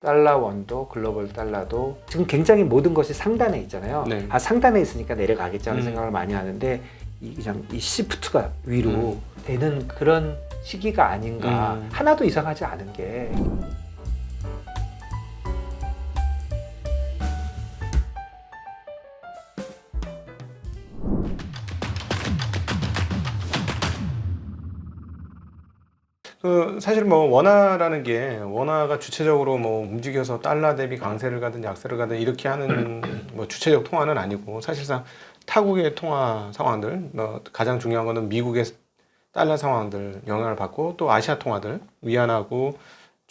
달러 원도 글로벌 달러도 지금 굉장히 모든 것이 상단에 있잖아요. 네. 아, 상단에 있으니까 내려가겠지 하는 음. 생각을 많이 하는데 그냥 이 시프트가 위로 되는 그런 시기가 아닌가. 하나도 이상하지 않은 게. 사실 뭐 원화라는 게 원화가 주체적으로 뭐 움직여서 달러 대비 강세를 가든 약세를 가든 이렇게 하는 뭐 주체적 통화는 아니고 사실상 타국의 통화 상황들 가장 중요한 거는 미국의 달러 상황들 영향을 받고 또 아시아 통화들 위안하고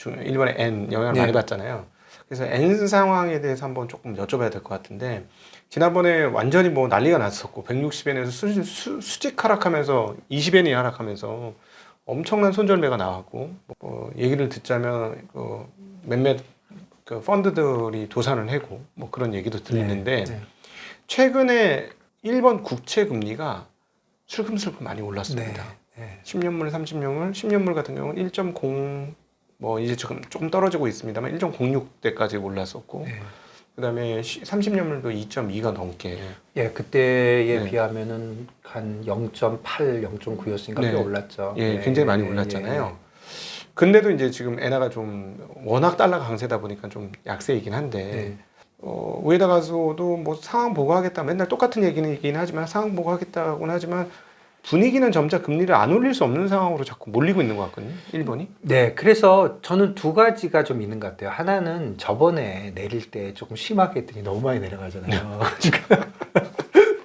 일본의 엔 영향을 네. 많이 받잖아요. 그래서 엔 상황에 대해서 한번 조금 여쭤봐야 될 것 같은데 지난번에 완전히 뭐 난리가 났었고 160엔에서 수직 하락하면서 20엔이 하락하면서 엄청난 손절매가 나왔고 얘기를 듣자면 몇몇 펀드들이 도산을 하고 뭐 그런 얘기도 들리는데 네. 최근에 일본 국채 금리가 슬금슬금 많이 올랐습니다. 네. 10년물, 30년물, 10년물 같은 경우는 1.0 뭐 이제 조금 떨어지고 있습니다만 1.06대까지 올랐었고 네. 그다음에 30년물도 2.2가 넘게 예, 그때에 네. 비하면은 한 0.8, 0.9였으니까 꽤 네. 올랐죠. 예, 굉장히 많이 올랐잖아요. 근데도 이제 지금 엔화가 좀 워낙 달러 강세다 보니까 좀 약세이긴 한데 위에다가서도 뭐 상황 보고하겠다 맨날 똑같은 얘기는 하지만 상황 보고하겠다고는 하지만 분위기는 점차 금리를 안 올릴 수 없는 상황으로 자꾸 몰리고 있는 것 같거든요. 일본이. 네, 그래서 저는 두 가지가 좀 있는 것 같아요. 하나는 저번에 내릴 때 조금 심하게 했더니 너무 많이 내려가잖아요.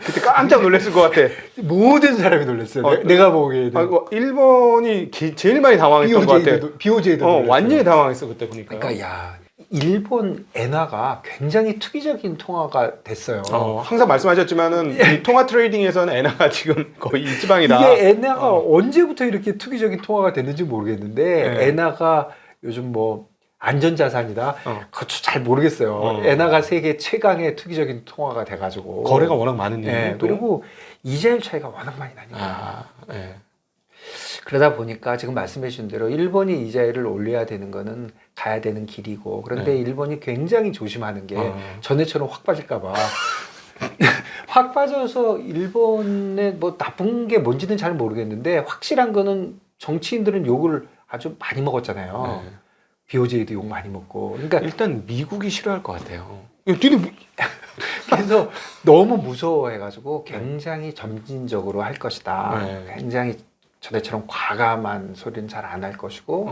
그때 깜짝 놀랐을 것 같아. 모든 사람이 놀랐어요. 내가 보기에는. 일본이 제일 많이 당황했던 것 같아. BOJ도 완전히 당황했어 그때 보니까. 그러니까 야, 일본 엔화가 굉장히 투기적인 통화가 됐어요. 항상 말씀하셨지만은 이 통화 트레이딩에서는 엔화가 지금 거의 일지방이다. 이게 엔화가 언제부터 이렇게 투기적인 통화가 됐는지 모르겠는데 네. 엔화가 요즘 뭐 안전자산이다. 그것도 잘 모르겠어요. 엔화가 세계 최강의 투기적인 통화가 돼가지고 거래가 워낙 많은 예, 이유도. 그리고 이자율 차이가 워낙 많이 나니까 네. 그러다 보니까 지금 말씀해 주신 대로 일본이 이자율을 올려야 되는 거는 가야 되는 길이고 그런데 네. 일본이 굉장히 조심하는 게 전에처럼 확 빠질까 봐 확 빠져서 일본에 뭐 나쁜 게 뭔지는 잘 모르겠는데 확실한 거는 정치인들은 욕을 아주 많이 먹었잖아요. 네. BOJ도 욕 많이 먹고 그러니까 일단 미국이 싫어할 것 같아요. 그래서 너무 무서워해가지고 굉장히 점진적으로 할 것이다. 네. 굉장히 전에처럼 과감한 소리는 잘 안 할 것이고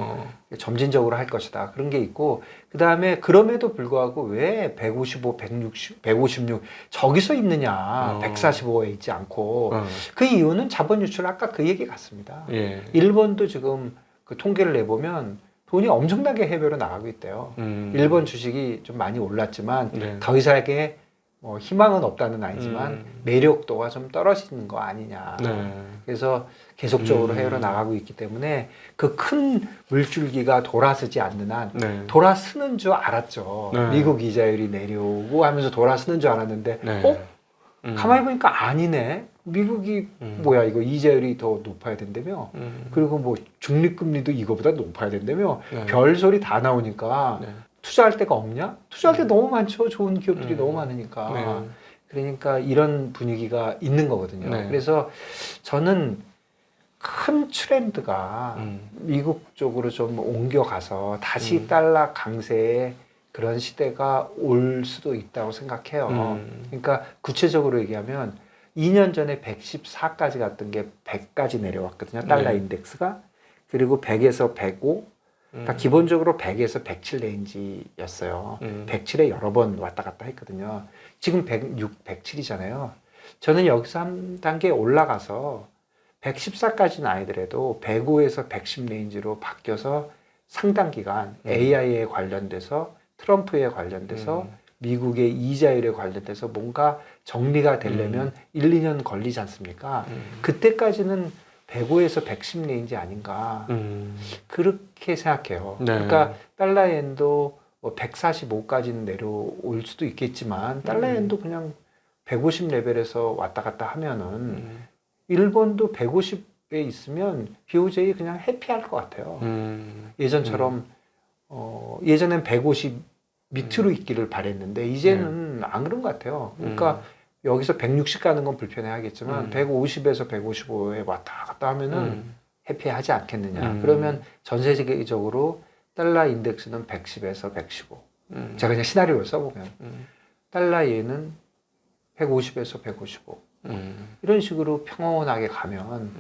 점진적으로 할 것이다. 그런 게 있고 그 다음에 그럼에도 불구하고 왜 155, 160, 156 저기서 있느냐 145에 있지 않고 그 이유는 자본 유출 아까 그 얘기 같습니다. 예. 일본도 지금 그 통계를 내보면 돈이 엄청나게 해외로 나가고 있대요. 일본 주식이 좀 많이 올랐지만 네. 더 이상의 뭐 희망은 없다는 아니지만 매력도가 좀 떨어지는 거 아니냐. 네. 그래서 계속적으로 해외로 나가고 있기 때문에 그 큰 물줄기가 돌아서지 않는 한 네. 돌아서는 줄 알았죠. 네. 미국 이자율이 내려오고 하면서 돌아서는 줄 알았는데 네. 가만히 보니까 아니네. 미국이 뭐야 이거 이자율이 더 높아야 된다며 그리고 뭐 중립금리도 이거보다 높아야 된다며 네. 별소리 다 나오니까 네. 투자할 데가 없냐? 투자할 데 너무 많죠. 좋은 기업들이 너무 많으니까. 네. 그러니까 이런 분위기가 있는 거거든요. 네. 그래서 저는 큰 트렌드가 미국 쪽으로 좀 옮겨가서 다시 달러 강세의 그런 시대가 올 수도 있다고 생각해요. 그러니까 구체적으로 얘기하면 2년 전에 114까지 갔던 게 100까지 내려왔거든요. 달러 네. 인덱스가. 그리고 100에서 105. 그러니까 기본적으로 100에서 107 레인지였어요. 107에 여러 번 왔다 갔다 했거든요. 지금 106, 107이잖아요. 저는 여기서 한 단계 올라가서 114까지는 아니더라도 105에서 110 레인지로 바뀌어서 상당 기간 AI에 관련돼서 트럼프에 관련돼서 미국의 이자율에 관련돼서 뭔가 정리가 되려면 1, 2년 걸리지 않습니까? 그때까지는 105에서 110 레인지 아닌가 그렇게 생각해요. 네. 그러니까 달러엔도 145까지는 내려올 수도 있겠지만 달러엔도 그냥 150 레벨에서 왔다 갔다 하면은 일본도 150에 있으면 BOJ 그냥 해피할 것 같아요. 예전처럼 예전엔 150 밑으로 있기를 바랬는데 이제는 안 그런 것 같아요. 그러니까 여기서 160 가는 건 불편해하겠지만 150에서 155에 왔다 갔다 하면은 해피하지 않겠느냐. 그러면 전 세계적으로 달러 인덱스는 110에서 115. 제가 그냥 시나리오를 써보면 달러 예는 150에서 155. 이런 식으로 평온하게 가면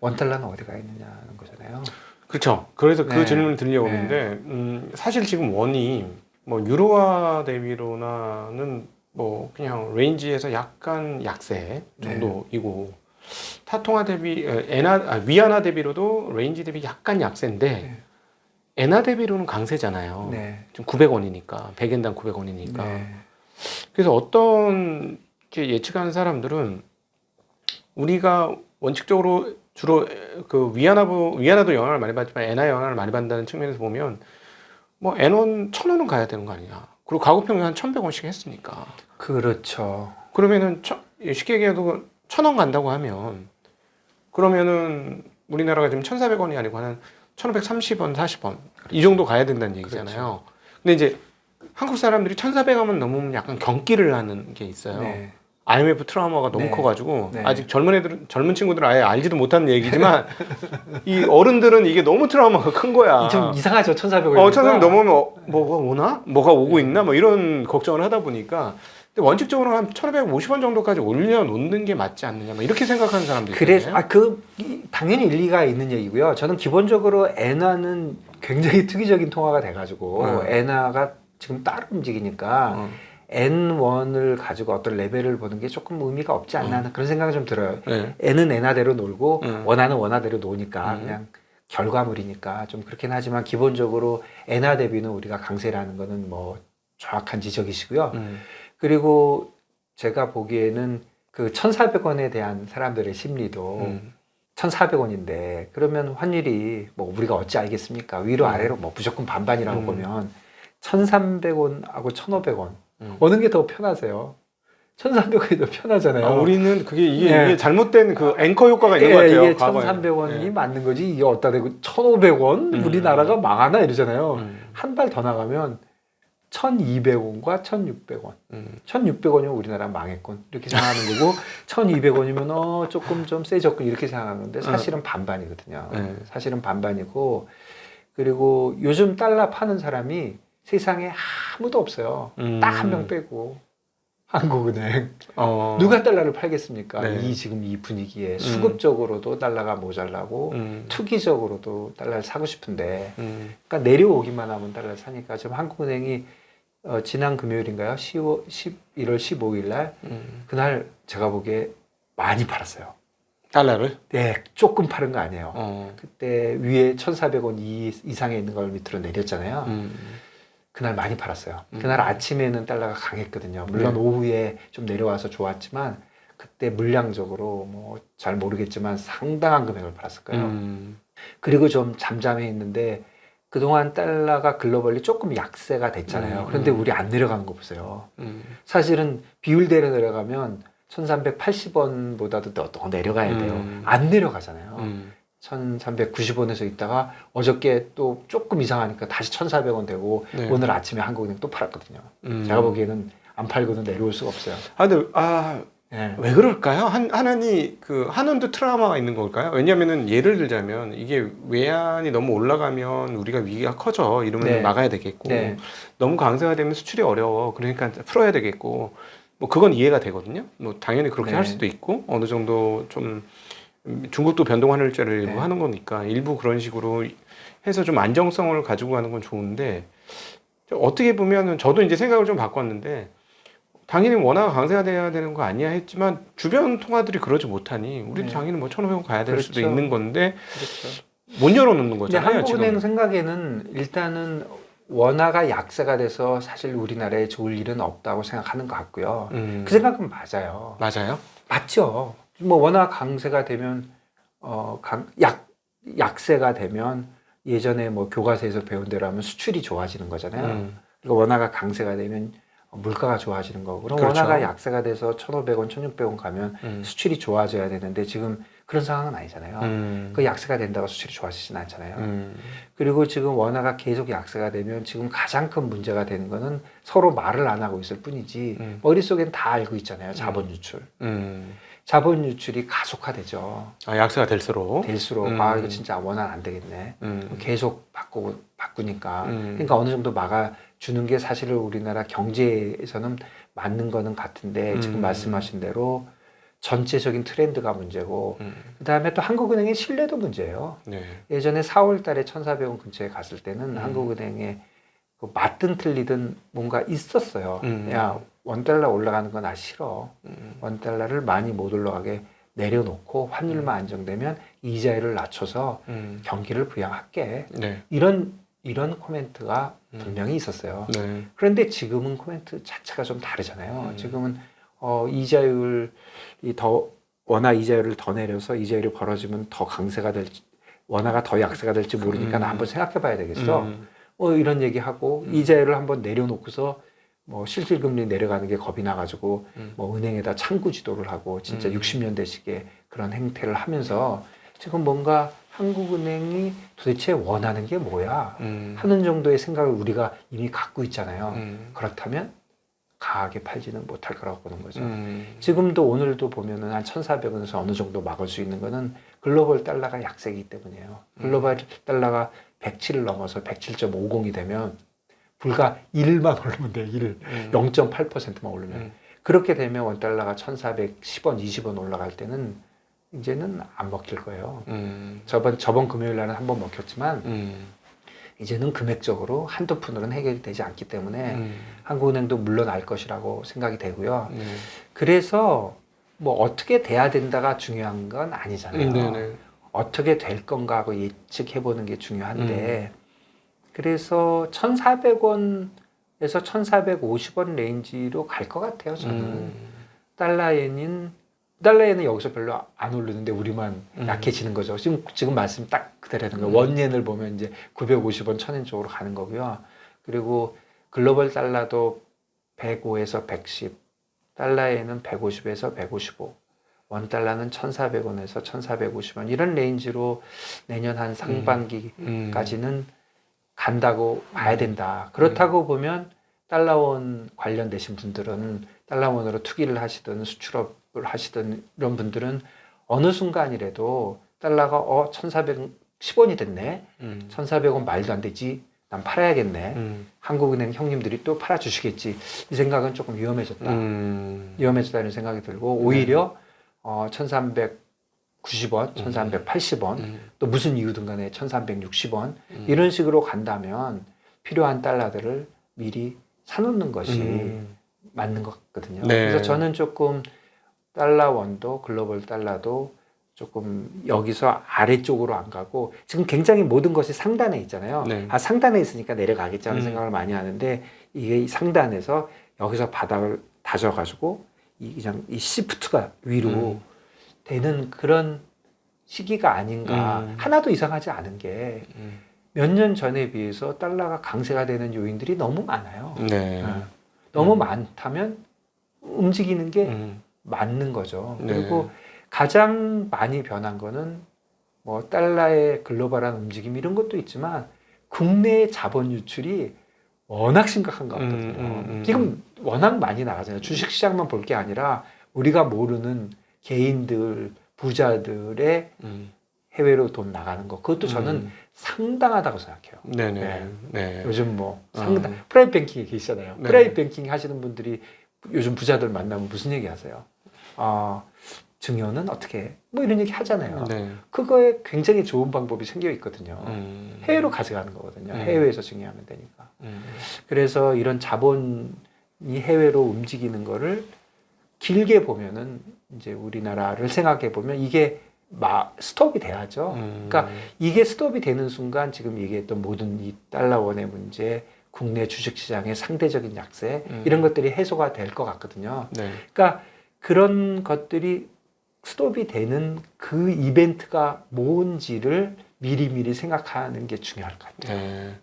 원달러는 어디가 있느냐는 거잖아요. 그렇죠. 그래서 네. 그 질문을 드리려고 네. 했는데 사실 지금 원이 뭐 유로화 대비로나는 뭐 그냥 레인지에서 약간 약세 정도이고 타통화 대비 위안화 대비로도 레인지 대비 약간 약세인데 네. 엔화 대비로는 강세잖아요. 네. 지금 900원이니까 100엔당 900원이니까. 네. 그래서 어떤 게 예측하는 사람들은 우리가 원칙적으로 주로 그 위안화도 영향을 많이 받지만 엔화 영향을 많이 받는다는 측면에서 보면 뭐 N1 1000원은 가야 되는 거 아니냐. 그리고 가구평균 한 1100원씩 했으니까. 그렇죠. 그러면은 쉽게 얘기해도 1000원 간다고 하면 그러면은 우리나라가 지금 1400원이 아니고 한 1530원, 40원 이 정도 가야 된다는 얘기잖아요. 근데 이제 한국 사람들이 1400원만 넘으면 약간 경기를 하는 게 있어요. 네. IMF 트라우마가 너무 네. 커가지고 네. 아직 젊은 친구들은 아예 알지도 못하는 얘기지만 이 어른들은 이게 너무 트라우마가 큰 거야. 좀 이상하죠. 1400원. 1400 넘으면 뭐가 오나? 뭐가 오고 있나? 뭐 이런 걱정을 하다 보니까 근데 원칙적으로 한 1550원 정도까지 올려놓는 게 맞지 않느냐 뭐 이렇게 생각하는 사람도 있거든요. 그래서 당연히 일리가 있는 얘기고요. 저는 기본적으로 엔화는 굉장히 특이적인 통화가 돼가지고 엔화가 지금 따로 움직이니까 N1을 가지고 어떤 레벨을 보는 게 조금 의미가 없지 않나 하는 그런 생각이 좀 들어요. 네. N은 엔화대로 놀고 원화는 원화대로 노니까 그냥 결과물이니까 좀 그렇긴 하지만 기본적으로 엔화 대비는 우리가 강세라는 거는 뭐 정확한 지적이시고요. 그리고 제가 보기에는 그 1,400원에 대한 사람들의 심리도 1,400원인데 그러면 환율이 뭐 우리가 어찌 알겠습니까? 위로 아래로 뭐 무조건 반반이라고 보면 1,300원하고 1,500원 어느 게 더 편하세요? 1,300원이 더 편하잖아요. 우리는 이게 잘못된 그 앵커 효과가 있는 것 같아요. 이게 1,300원이 맞는 거지 이게 어디다 대고 1,500원 우리나라가 망하나 이러잖아요. 한 발 더 나가면 1,200원과 1,600원. 1,600원이면 우리나라 망했군. 이렇게 생각하는 거고 1,200원이면 조금 좀 세졌군 이렇게 생각하는 건데 사실은 반반이거든요. 사실은 반반이고 그리고 요즘 달러 파는 사람이 세상에 아무도 없어요. 딱 한 명 빼고 한국은행. 누가 달러를 팔겠습니까? 네. 지금 이 분위기에 수급적으로도 달러가 모자라고 투기적으로도 달러를 사고 싶은데 그러니까 내려오기만 하면 달러를 사니까 지금 한국은행이 지난 금요일인가요? 11월 15일 날 그날 제가 보기에 많이 팔았어요. 달러를? 네, 조금 파는 거 아니에요. 그때 위에 1,400원 이상에 있는 걸 밑으로 내렸잖아요. 그날 많이 팔았어요. 그날 아침에는 달러가 강했거든요. 물론 오후에 좀 내려와서 좋았지만 그때 물량적으로 뭐 잘 모르겠지만 상당한 금액을 팔았을 거예요. 그리고 좀 잠잠해 있는데 그동안 달러가 글로벌리 조금 약세가 됐잖아요. 그런데 우리 안 내려간 거 보세요. 사실은 비율대로 내려가면 1,380원보다도 더 내려가야 돼요. 안 내려가잖아요. 1,390원에서 있다가 어저께 또 조금 이상하니까 다시 1,400원 되고 오늘 아침에 한국은행 또 팔았거든요. 제가 보기에는 안 팔고는 내려올 수가 없어요. 왜 그럴까요? 하나니 그 한원도 트라우마가 있는 걸까요? 왜냐하면은 예를 들자면 이게 외환이 너무 올라가면 우리가 위기가 커져 이러면 막아야 되겠고 너무 강세가 되면 수출이 어려워 그러니까 풀어야 되겠고 뭐 그건 이해가 되거든요. 뭐 당연히 그렇게 할 수도 있고 어느 정도 좀 중국도 변동환율제를 일부 하는 거니까 일부 그런 식으로 해서 좀 안정성을 가지고 가는 건 좋은데 어떻게 보면은 저도 이제 생각을 좀 바꿨는데 당연히 원화가 강세가 돼야 되는 거 아니야 했지만 주변 통화들이 그러지 못하니 우리도 당연히 뭐 1,500원 가야 될 수도 있는 건데 못 열어놓는 거잖아요. 한국은행 지금. 생각에는 일단은 원화가 약세가 돼서 사실 우리나라에 좋을 일은 없다고 생각하는 것 같고요. 그 생각은 맞아요. 맞아요? 맞죠. 뭐 원화 강세가 되면 약세가 되면 예전에 뭐 교과서에서 배운 대로 하면 수출이 좋아지는 거잖아요. 그리고 원화가 강세가 되면 물가가 좋아지는 거고 그럼 원화가 약세가 돼서 1,500원, 1,600원 가면 수출이 좋아져야 되는데 지금 그런 상황은 아니잖아요. 그 약세가 된다고 수출이 좋아지진 않잖아요. 음. 그리고 지금 원화가 계속 약세가 되면 지금 가장 큰 문제가 되는 거는 서로 말을 안 하고 있을 뿐이지 머릿속엔 다 알고 있잖아요. 자본 유출. 자본 유출이 가속화되죠. 아, 약세가 될수록. 될수록 아 이거 진짜 원화 안 되겠네. 계속 바꾸니까 그러니까 어느 정도 막아주는 게 사실은 우리나라 경제에서는 맞는 거는 같은데 지금 말씀하신 대로 전체적인 트렌드가 문제고 그다음에 또 한국은행의 신뢰도 문제예요. 네. 예전에 4월 달에 1,400원 근처에 갔을 때는 한국은행에 그 맞든 틀리든 뭔가 있었어요. 야, 원달러 올라가는 건 나 싫어. 원달러를 많이 못 올라가게 내려놓고 환율만 안정되면 이자율을 낮춰서 경기를 부양할게. 네. 이런 코멘트가 분명히 있었어요. 네. 그런데 지금은 코멘트 자체가 좀 다르잖아요. 지금은 이자율이 더 원화 이자율을 더 내려서 이자율이 벌어지면 더 강세가 될지 원화가 더 약세가 될지 모르니까 나 한번 생각해 봐야 되겠어. 이런 얘기하고 이자율을 한번 내려놓고서 뭐 실질금리 내려가는 게 겁이 나가지고 뭐 은행에다 창구 지도를 하고 진짜 60년대식의 그런 행태를 하면서 지금 뭔가 한국은행이 도대체 원하는 게 뭐야 하는 정도의 생각을 우리가 이미 갖고 있잖아요. 그렇다면 강하게 팔지는 못할 거라고 보는 거죠. 지금도 오늘도 보면은 한 1,400원에서 어느 정도 막을 수 있는 거는 글로벌 달러가 약세이기 때문이에요. 글로벌 달러가 107을 넘어서 107.50이 되면 불과 1만 오르면 돼. 1. 0.8%만 오르면. 그렇게 되면 원달러가 1,410원, 20원 올라갈 때는 이제는 안 먹힐 거예요. 저번 금요일 날은 한번 먹혔지만 이제는 금액적으로 한두 푼으로는 해결되지 않기 때문에 한국은행도 물러날 것이라고 생각이 되고요. 그래서 뭐 어떻게 돼야 된다가 중요한 건 아니잖아요. 어떻게 될 건가 하고 예측해보는 게 중요한데 그래서 1,400원에서 1,450원 레인지로 갈 것 같아요. 저는 달러엔은 여기서 별로 안 오르는데 우리만 약해지는 거죠. 지금 말씀 딱 그대로는 거예요. 원엔을 보면 이제 950원, 1,000원 쪽으로 가는 거고요. 그리고 글로벌 달러도 105에서 110, 달러엔은 150에서 155, 원달러는 1,400원에서 1,450원 이런 레인지로 내년 한 상반기까지는 간다고 봐야 된다. 그렇다고 보면 달러원 관련되신 분들은 달러원으로 투기를 하시든 수출업을 하시든 이런 분들은 어느 순간이라도 달러가 1,410원이 됐네. 1,400원 말도 안 되지. 난 팔아야겠네. 한국은행 형님들이 또 팔아주시겠지. 이 생각은 조금 위험해졌다. 위험해졌다는 생각이 들고 오히려 1,390원, 1,380원, 또 무슨 이유든 간에 1,360원 이런 식으로 간다면 필요한 달러들을 미리 사놓는 것이 맞는 것 같거든요. 네. 그래서 저는 조금 달러원도 글로벌 달러도 조금 여기서 아래쪽으로 안 가고 지금 굉장히 모든 것이 상단에 있잖아요. 네. 상단에 있으니까 내려가겠지 하는 생각을 많이 하는데 이게 상단에서 여기서 바닥을 다져가지고 그냥 이 시프트가 위로 되는 그런 시기가 아닌가. 하나도 이상하지 않은 게 몇 년 전에 비해서 달러가 강세가 되는 요인들이 너무 많아요. 네. 너무 많다면 움직이는 게 맞는 거죠. 네. 그리고 가장 많이 변한 거는 뭐 달러의 글로벌한 움직임 이런 것도 있지만 국내의 자본 유출이 워낙 심각한 것 같거든요. 지금 워낙 많이 나가잖아요. 주식시장만 볼 게 아니라 우리가 모르는 개인들, 부자들의 해외로 돈 나가는 거. 그것도 저는 상당하다고 생각해요. 네네. 네. 네. 요즘 뭐 프라이빗 뱅킹이 계시잖아요. 네. 프라이빗 뱅킹 하시는 분들이 요즘 부자들 만나면 무슨 얘기 하세요? 증여는 어떻게 뭐 이런 얘기 하잖아요. 네. 그거에 굉장히 좋은 방법이 생겨 있거든요. 해외로 가져가는 거거든요. 해외에서 증여하면 되니까. 그래서 이런 자본이 해외로 움직이는 거를 길게 보면은 이제 우리나라를 생각해 보면 이게 스톱이 돼야죠. 그러니까 이게 스톱이 되는 순간 지금 얘기했던 모든 이 달러원의 문제, 국내 주식시장의 상대적인 약세 이런 것들이 해소가 될 것 같거든요. 네. 그러니까 그런 것들이 스톱이 되는 그 이벤트가 뭔지를 미리미리 생각하는 게 중요할 것 같아요. 네.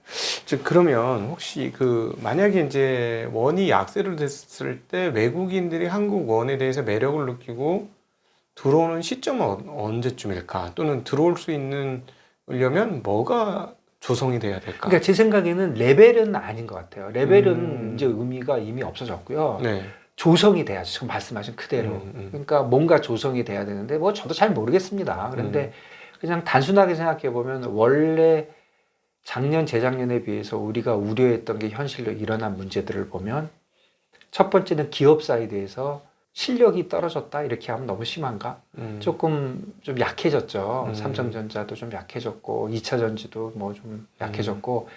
즉 그러면 혹시 만약에 이제 원이 약세를 됐을 때 외국인들이 한국 원에 대해서 매력을 느끼고 들어오는 시점은 언제쯤일까? 또는 들어올 수 있으려면 뭐가 조성이 돼야 될까? 그러니까 제 생각에는 레벨은 아닌 것 같아요. 레벨은 음. 이제 의미가 이미 없어졌고요. 네. 조성이 돼야죠. 지금 말씀하신 그대로. 그러니까 뭔가 조성이 돼야 되는데 뭐 저도 잘 모르겠습니다. 그런데 그냥 단순하게 생각해 보면 원래 작년, 재작년에 비해서 우리가 우려했던 게 현실로 일어난 문제들을 보면 첫 번째는 기업 사이드에서 실력이 떨어졌다 이렇게 하면 너무 심한가? 조금 좀 약해졌죠. 삼성전자도 좀 약해졌고 2차 전지도 뭐 좀 약해졌고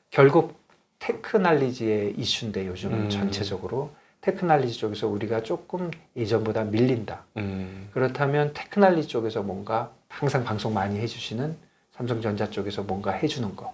결국 테크놀로지의 이슈인데 요즘은 전체적으로 테크놀로지 쪽에서 우리가 조금 예전보다 밀린다. 그렇다면 테크놀로지 쪽에서 뭔가 항상 방송 많이 해주시는 삼성전자 쪽에서 뭔가 해주는 거,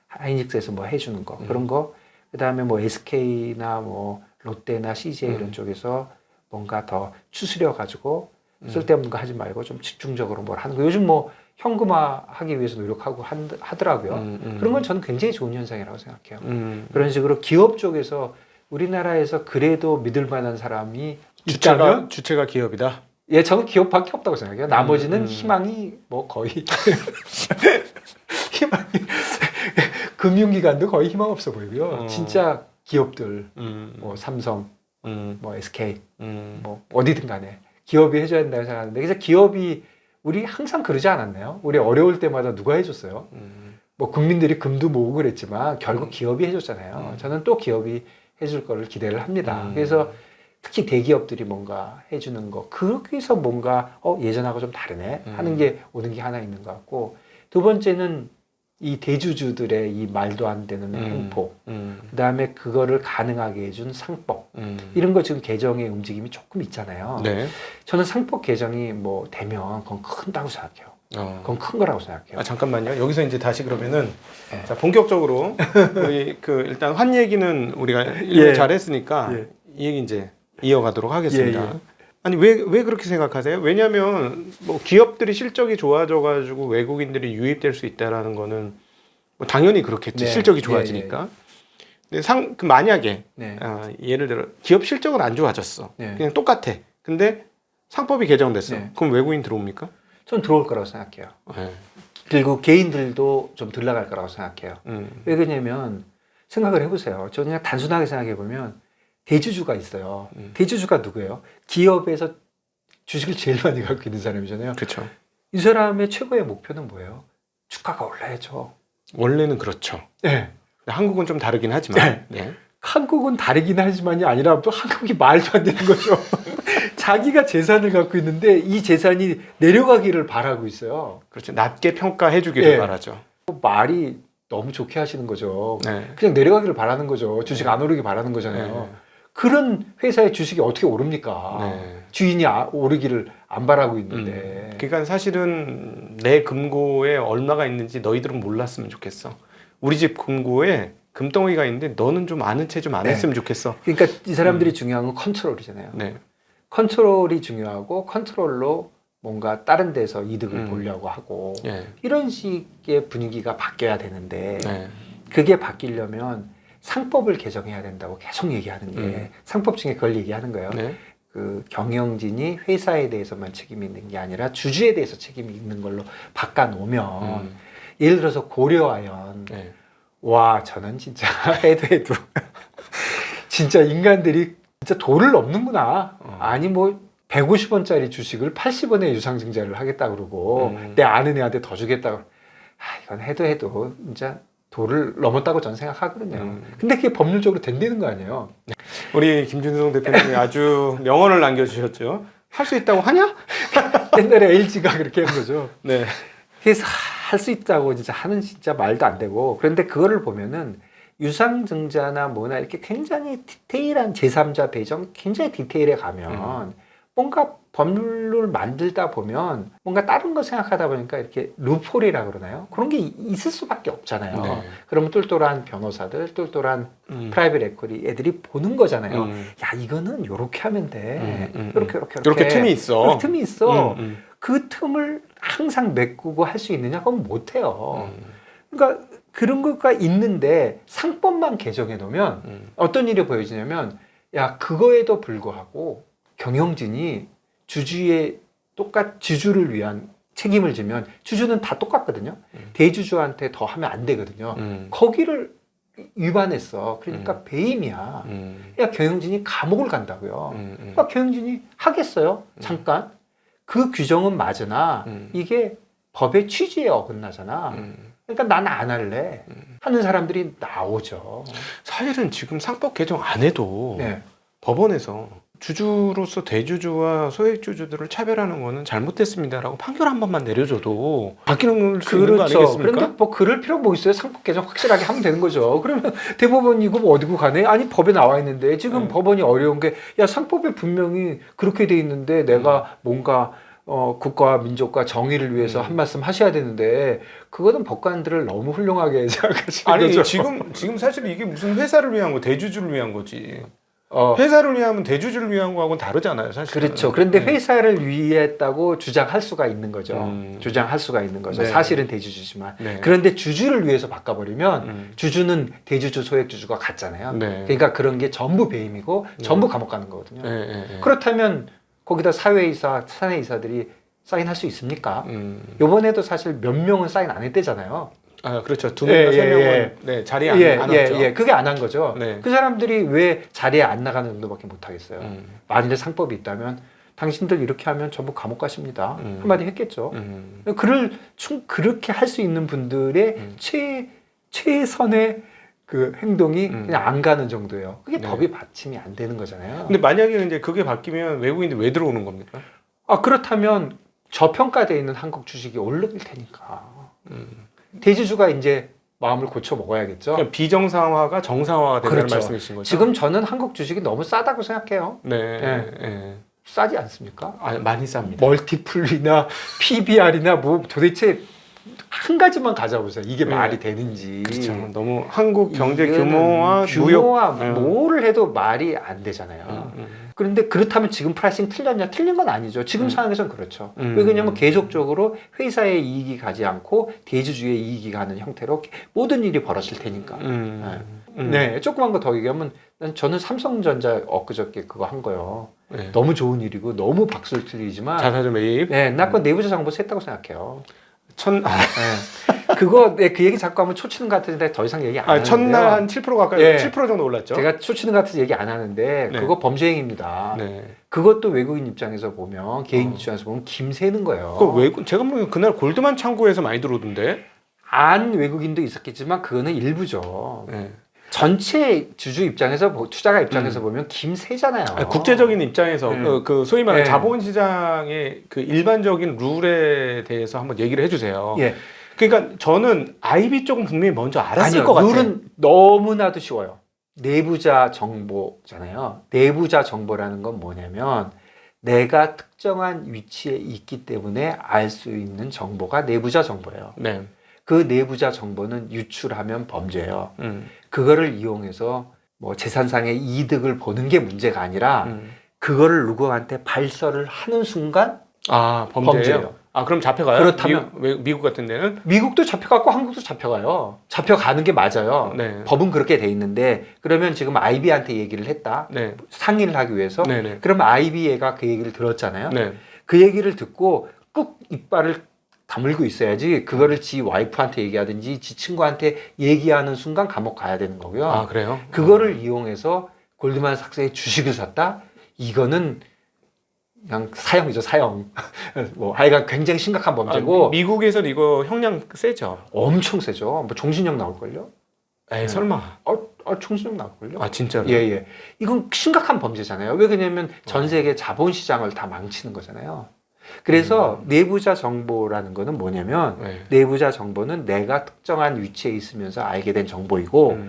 하이닉스에서 뭐 해주는 거 그런 거, 그 다음에 뭐 SK나 뭐 롯데나 CJ 이런 쪽에서 뭔가 더 추스려 가지고 쓸데없는 거 하지 말고 좀 집중적으로 뭘 하는 거. 요즘 뭐 현금화 하기 위해서 노력하고 하더라고요. 그런 건 저는 굉장히 좋은 현상이라고 생각해요. 그런 식으로 기업 쪽에서 우리나라에서 그래도 믿을 만한 사람이 있다면 주체가 기업이다. 예, 저는 기업밖에 없다고 생각해요. 나머지는 희망이 뭐 거의 희망이 금융기관도 거의 희망 없어 보이고요. 진짜 기업들 뭐 삼성, 뭐 SK, 뭐 어디든 간에 기업이 해줘야 된다고 생각하는데 그래서 기업이 우리 항상 그러지 않았나요? 우리 어려울 때마다 누가 해줬어요? 뭐 국민들이 금도 모으고 그랬지만 결국 기업이 해줬잖아요. 저는 또 기업이 해줄 거를 기대를 합니다. 그래서 특히 대기업들이 뭔가 해주는 거, 거기서 뭔가 예전하고 좀 다르네 하는 게 오는 게 하나 있는 것 같고, 두 번째는 이 대주주들의 이 말도 안 되는 행포, 그 다음에 그거를 가능하게 해준 상법, 이런 거 지금 개정의 움직임이 조금 있잖아요. 네. 저는 상법 개정이 뭐 되면 그건 큰다고 생각해요. 그건 큰 거라고 생각해요. 아, 잠깐만요. 여기서 이제 다시 그러면은 네. 자, 본격적으로 우리 일단 환 얘기는 우리가 일부 예. 잘했으니까 예. 이 얘기 이제 이어가도록 하겠습니다. 예, 예. 아니 왜 그렇게 생각하세요? 왜냐하면 뭐 기업들이 실적이 좋아져가지고 외국인들이 유입될 수 있다라는 거는 뭐 당연히 그렇겠지. 네. 실적이 좋아지니까. 근데 만약에 네. 예를 들어 기업 실적은 안 좋아졌어. 네. 그냥 똑같아. 근데 상법이 개정됐어. 네. 그럼 외국인 들어옵니까? 전 들어올 거라고 생각해요. 네. 그리고 개인들도 좀 덜 나갈 거라고 생각해요. 왜 그러냐면 생각을 해보세요. 저는 그냥 단순하게 생각해 보면 대주주가 있어요. 대주주가 누구예요? 기업에서 주식을 제일 많이 갖고 있는 사람이잖아요. 그렇죠. 이 사람의 최고의 목표는 뭐예요? 주가가 올라야죠. 원래는 그렇죠. 네. 한국은 좀 다르긴 하지만. 네. 한국은 다르긴 하지만이 아니라 또 한국이 말도 안 되는 거죠. 자기가 재산을 갖고 있는데 이 재산이 내려가기를 바라고 있어요. 그렇죠. 낮게 평가해 주기를 네. 바라죠. 말이 너무 좋게 하시는 거죠. 네. 그냥 내려가기를 바라는 거죠. 주식 안 오르기 바라는 거잖아요. 네. 그런 회사의 주식이 어떻게 오릅니까? 네. 주인이 오르기를 안 바라고 있는데. 그러니까 사실은 내 금고에 얼마가 있는지 너희들은 몰랐으면 좋겠어. 우리 집 금고에 금덩이가 있는데 너는 좀 아는 체 좀 안 네. 했으면 좋겠어. 그러니까 이 사람들이 중요한 건 컨트롤이잖아요. 네. 컨트롤이 중요하고 컨트롤로 뭔가 다른 데서 이득을 보려고 하고 네. 이런 식의 분위기가 바뀌어야 되는데 네. 그게 바뀌려면 상법을 개정해야 된다고 계속 얘기하는 게 상법 중에 그걸 얘기하는 거예요. 네. 그 경영진이 회사에 대해서만 책임이 있는 게 아니라 주주에 대해서 책임이 있는 걸로 바꿔놓으면 예를 들어서 고려아연 네. 와 저는 진짜 해도 진짜 인간들이 진짜 도를 넘는구나. 아니 뭐 150원짜리 주식을 80원에 유상증자를 하겠다 그러고 내 아는 애한테 더 주겠다. 이건 해도 진짜 도를 넘었다고 저는 생각하거든요. 근데 그게 법률적으로 된다는 거 아니에요. 우리 김준성 대표님이 아주 명언을 남겨주셨죠. 할 수 있다고 하냐? 옛날에 LG가 그렇게 한 거죠. 네. 그래서 할 수 있다고 진짜 하는 진짜 말도 안 되고. 그런데 그거를 보면은 유상증자나 뭐나 이렇게 굉장히 디테일한 제3자 배정 굉장히 디테일에 가면 뭔가 법률을 만들다 보면 뭔가 다른 거 생각하다 보니까 이렇게 루폴이라 그러나요? 그런 게 있을 수밖에 없잖아요. 네. 그러면 똘똘한 변호사들, 똘똘한 프라이빗 에쿼리 애들이 보는 거잖아요. 야 이거는 요렇게 하면 돼. 요렇게 틈이 있어. 이렇게 틈이 있어. 그 틈을 항상 메꾸고 할 수 있느냐? 그건 못해요. 그러니까 그런 것가 있는데 상법만 개정해 놓으면 어떤 일이 보여지냐면 야 그거에도 불구하고 경영진이 주주의 주주를 위한 책임을 지면 주주는 다 똑같거든요. 대주주한테 더 하면 안 되거든요. 거기를 위반했어. 그러니까 배임이야. 야, 경영진이 감옥을 간다고요. 그러니까 경영진이 하겠어요. 잠깐. 그 규정은 맞으나 이게 법의 취지에 어긋나잖아. 그러니까 난 안 할래. 하는 사람들이 나오죠. 사실은 지금 상법 개정 안 해도 네. 법원에서 주주로서 대주주와 소액주주들을 차별하는 거는 잘못됐습니다라고 판결 한 번만 내려줘도 바뀌는 수 있는 거 아니겠습니까? 그런데 뭐 그럴 필요 뭐 있어요? 상법 개정 확실하게 하면 되는 거죠. 그러면 대법원 이거 뭐 어디고 가네? 아니 법에 나와 있는데 지금 법원이 어려운 게 야 상법에 분명히 그렇게 돼 있는데 내가 뭔가 국가와 민족과 정의를 위해서 한 말씀 하셔야 되는데 그거는 법관들을 너무 훌륭하게 생각하시는 아니 거죠. 지금 사실 이게 무슨 회사를 위한 거 대주주를 위한 거지. 어, 회사를 위하면 대주주를 위한 거하고는 다르잖아요, 사실. 그렇죠. 그런데 네. 회사를 위했다고 주장할 수가 있는 거죠. 음. 주장할 수가 있는 거죠. 네. 사실은 대주주지만. 네. 그런데 주주를 위해서 바꿔버리면 주주는 대주주 소액주주가 같잖아요. 네. 그러니까 그런 게 전부 배임이고 전부 감옥 가는 거거든요. 네, 네, 네. 그렇다면 거기다 사회이사, 사내이사들이 사인할 수 있습니까? 이번에도 사실 몇 명은 사인 안 했대잖아요. 아, 그렇죠. 두 명이나 세 명은 네, 자리에 안 왔죠. 그게 안 한 거죠. 네. 그 사람들이 왜 자리에 안 나가는 정도밖에 못 하겠어요. 만일에 상법이 있다면 당신들 이렇게 하면 전부 감옥 가십니다. 한마디 했겠죠. 그렇게 할 수 있는 분들의 최선의 그 행동이 그냥 안 가는 정도예요. 그게 네. 법이 받침이 안 되는 거잖아요. 근데 만약에 이제 그게 바뀌면 외국인들 왜 들어오는 겁니까? 그렇다면 저평가되어 있는 한국 주식이 오를 테니까. 대주주가 이제 마음을 고쳐 먹어야겠죠. 그러니까 비정상화가 정상화가 된다는 그렇죠. 말씀이신 거죠? 지금 저는 한국 주식이 너무 싸다고 생각해요. 네. 네. 네. 싸지 않습니까? 아, 많이 쌉니다. 멀티플이나 PBR이나 뭐 도대체 한 가지만 가져보세요. 이게 네. 말이 되는지. 그렇죠. 너무 한국 경제 이거는 규모와 규모와 무역 뭐를 해도 말이 안 되잖아요. 그런데 그렇다면 지금 프라이싱 틀렸냐? 틀린 건 아니죠. 지금 상황에서는 그렇죠. 왜냐하면 계속적으로 회사의 이익이 가지 않고 대주주의 이익이 가는 형태로 모든 일이 벌어질 테니까. 네, 조그만 거 더 얘기하면 저는 삼성전자 엊그저께 그거 한 거요. 네. 너무 좋은 일이고 너무 박수를 드리지만 자사주 매입. 네, 나 그건 내부자 정보 셌다고 생각해요. 네. 그거 그 얘기 자꾸 하면 초치는 것 같은데 더 이상 얘기 안 하는데요. 첫날 한 7% 가까이 예. 7% 정도 올랐죠. 제가 초치는 것 같아서 얘기 안 하는데 네. 그거 범죄 행위입니다. 네. 그것도 외국인 입장에서 보면 개인 입장에서 보면 김새는 거예요. 그 외국 제가 보기엔 그날 골드만 창구에서 많이 들어오던데. 안 외국인도 있었겠지만 그거는 일부죠. 네. 전체 주주 입장에서 투자가 입장에서 보면 김새잖아요. 아니, 국제적인 입장에서 그 소위 말하는 네. 자본시장의 그 일반적인 룰에 대해서 한번 얘기를 해주세요. 예. 그러니까 저는 IB 쪽은 분명히 먼저 알았을 아니요, 것 같아요. 룰은 너무나도 쉬워요. 내부자 정보잖아요. 내부자 정보라는 건 뭐냐면 내가 특정한 위치에 있기 때문에 알 수 있는 정보가 내부자 정보예요. 네. 그 내부자 정보는 유출하면 범죄예요. 그거를 이용해서 뭐 재산상의 이득을 보는 게 문제가 아니라 그거를 누구한테 발설을 하는 순간 아, 범죄예요? 범죄예요. 아, 그럼 잡혀가요? 그렇다면 미국 같은 데는? 미국도 잡혀갔고 한국도 잡혀가요. 잡혀가는 게 맞아요. 네. 법은 그렇게 돼 있는데 그러면 지금 IB한테 얘기를 했다. 네. 상의를 하기 위해서. 네네. 그러면 IB가 그 얘기를 들었잖아요. 네. 그 얘기를 듣고 꾹 이빨을 다물고 있어야지 그거를 지 와이프한테 얘기하든지 지 친구한테 얘기하는 순간 감옥 가야 되는 거고요. 아, 그래요? 그거를 이용해서 골드만삭스의 주식을 샀다? 이거는 그냥 사형이죠, 사형. 뭐 하여간 굉장히 심각한 범죄고 미국에서 이거 형량 세죠? 엄청 세죠. 뭐 종신형 나올걸요? 에이, 설마. 종신형 나올걸요? 아, 진짜로? 예. 이건 심각한 범죄잖아요. 왜 그러냐면 전 세계 자본시장을 다 망치는 거잖아요. 그래서 내부자 정보라는 거는 뭐냐면 네. 내부자 정보는 내가 특정한 위치에 있으면서 알게 된 정보이고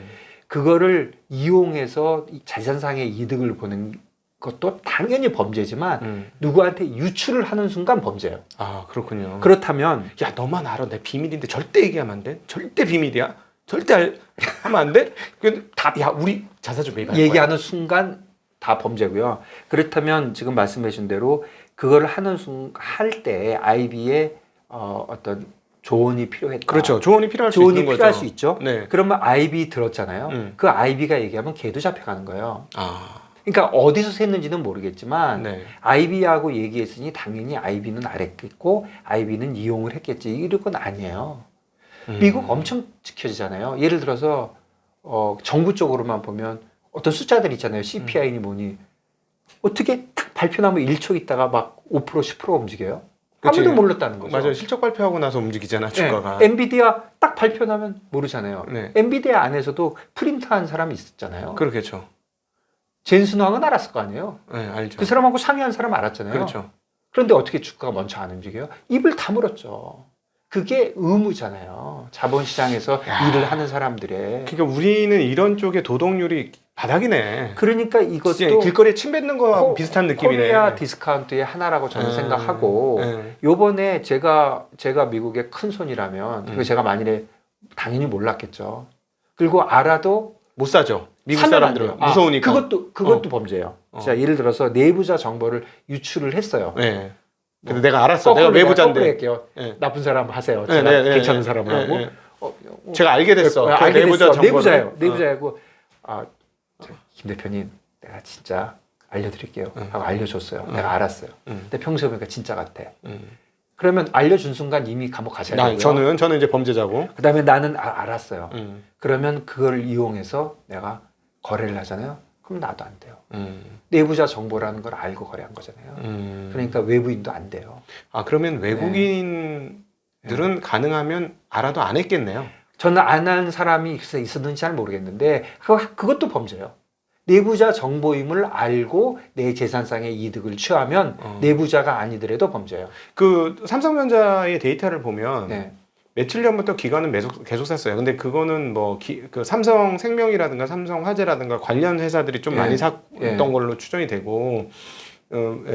그거를 이용해서 자산상의 이득을 보는 것도 당연히 범죄지만 누구한테 유출을 하는 순간 범죄예요. 아, 그렇군요. 그렇다면 야, 너만 알아. 내 비밀인데 절대 얘기하면 안 돼. 절대 비밀이야. 절대 하면 안 돼. 야, 우리 자사주 매입할 거야. 얘기하는 순간 다 범죄고요. 그렇다면 지금 말씀해 주신 대로 그걸 할 때 IB의 어떤 조언이 필요했다. 그렇죠. 조언이 필요할 수 조언이 있는 거죠. 필요할 수 있죠. 네. 그러면 IB 들었잖아요. 그 IB가 얘기하면 걔도 잡혀가는 거예요. 아. 그러니까 어디서 샜는지는 모르겠지만 네. IB하고 얘기했으니 당연히 IB는 알았겠고 IB는 이용을 했겠지. 이런 건 아니에요. 미국 엄청 지켜지잖아요. 예를 들어서 정부 쪽으로만 보면 어떤 숫자들 있잖아요. CPI니 뭐니. 어떻게 딱 발표 나면 1초 있다가 막 5% 10%가 움직여요? 그치. 아무도 몰랐다는 거죠. 맞아요. 실적 발표하고 나서 움직이잖아, 주가가. 네. 엔비디아 딱 발표 나면 모르잖아요. 네. 엔비디아 안에서도 프린트한 사람이 있었잖아요. 그렇겠죠. 젠슨왕은 알았을 거 아니에요. 네, 알죠. 그 사람하고 상의한 사람 알았잖아요. 그렇죠. 그런데 어떻게 주가가 먼저 안 움직여요? 입을 다물었죠. 그게 의무잖아요. 자본시장에서 야. 일을 하는 사람들의. 그러니까 우리는 이런 쪽에 도덕률이 바닥이네. 그러니까 진짜 이것도 길거리에 침 뱉는 거하고 비슷한 느낌이네. 코리아 디스카운트의 하나라고 저는 생각하고 네. 요번에 제가 미국의 큰 손이라면 그리고 제가 만일에 당연히 몰랐겠죠. 그리고 알아도 못 사죠. 미국 사면 안 사람들은 돼요. 무서우니까. 그것도 범죄예요. 자, 예를 들어서 내부자 정보를 유출을 했어요. 네. 근데 내가 알았어. 내가 거꾸로 외부자인데. 할게요. 네. 나쁜 사람 하세요. 네, 제가 네, 네, 괜찮은 네, 사람을 네, 하고 네. 제가 알게 됐어. 그 알게 내부자 됐어. 정보를. 내부자예요. 내부자이고 김 대표님 내가 진짜 알려드릴게요. 하고 알려줬어요. 내가 알았어요. 근데 평소에 보니까 진짜 같아. 그러면 알려준 순간 이미 감옥 가셔야 되고요. 저는 이제 범죄자고. 그다음에 나는 알았어요. 그러면 그걸 이용해서 내가 거래를 하잖아요. 그럼 나도 안 돼요. 내부자 정보라는 걸 알고 거래한 거잖아요. 그러니까 외부인도 안 돼요. 아, 그러면 외국인들은 가능하면 알아도 안 했겠네요. 저는 안 한 사람이 있었는지 잘 모르겠는데 그것도 범죄예요. 내부자 정보임을 알고 내 재산상의 이득을 취하면 내부자가 아니더라도 범죄예요. 그 삼성전자의 데이터를 보면 네. 며칠 전부터 기관은 계속 샀어요. 근데 그거는 뭐 그 삼성생명이라든가 삼성화재라든가 관련 회사들이 좀 많이 샀던 걸로 추정이 되고